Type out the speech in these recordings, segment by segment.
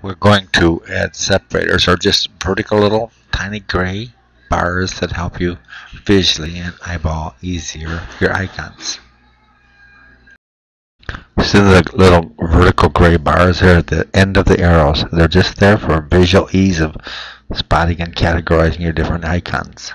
We're going to add separators, or just vertical little tiny gray bars that help you visually and eyeball easier your icons. See the little vertical gray bars there at the end of the arrows. They're just there for visual ease of spotting and categorizing your different icons.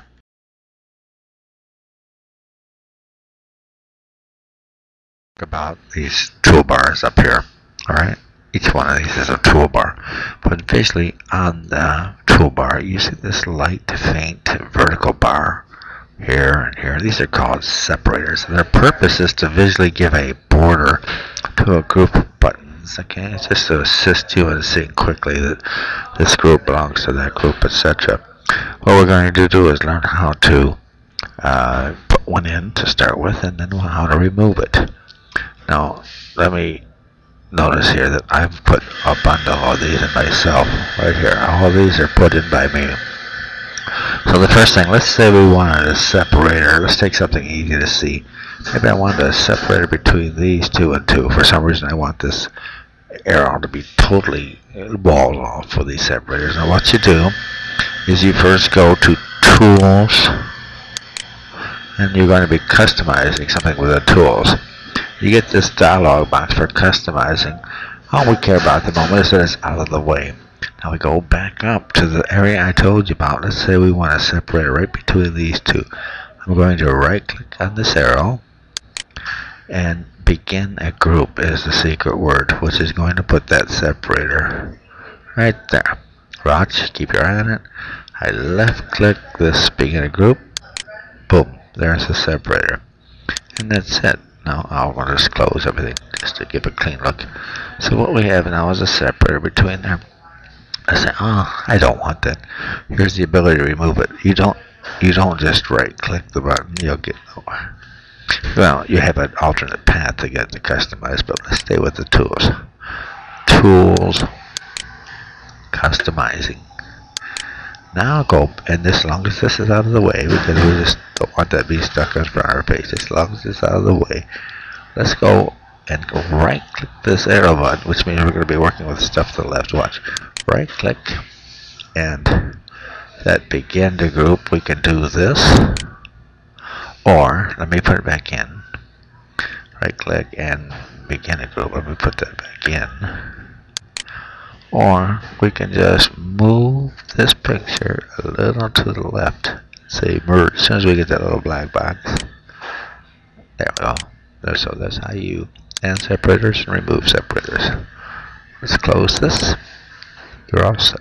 About these toolbars up here. Alright, each one of these is a toolbar, but visually on the toolbar you see this light faint vertical bar here and here. These are called separators, and their purpose is to visually give a border to a group of buttons. Okay, it's just to assist you in seeing quickly that this group belongs to that group, etc. What we're going to do is learn how to put one in to start with, and then how to remove it. Now, let me notice here that I've put a bundle of these in myself right here. All of these are put in by me. So the first thing, let's say we wanted a separator. Let's take something easy to see. Maybe I wanted a separator between these two and two. For some reason I want this arrow to be totally walled off for these separators. Now what you do is you first go to Tools, and you're going to be customizing something with the tools. You get this dialog box for customizing. All we care about at the moment is that it's out of the way. Now we go back up to the area I told you about. Let's say we want to separate right between these two. I'm going to right click on this arrow, and begin a group is the secret word, which is going to put that separator right there. Watch, keep your eye on it. I left click this begin a group. Boom, there's the separator. And that's it. Now I'll want to just close everything just to give a clean look. So what we have now is a separator between them. I say, oh, I don't want that. Here's the ability to remove it. You don't just right click the button. You'll get nowhere. Well, you have an alternate path to get to customize, but let's stay with the tools. Tools, customizing. Now go, and as long as this is out of the way, because we just don't want that to be stuck in front of our page, as long as it's out of the way, let's go and go right click this arrow button, which means we're going to be working with stuff to the left. Watch. Right click, and that begin to group. We can do this, or let me put it back in. Right click and begin a group. Let me put that back in. Or we can just move this picture a little to the left. Say merge. As soon as we get that little black box, there we go. So that's how you add separators and remove separators. Let's close this. You're all set.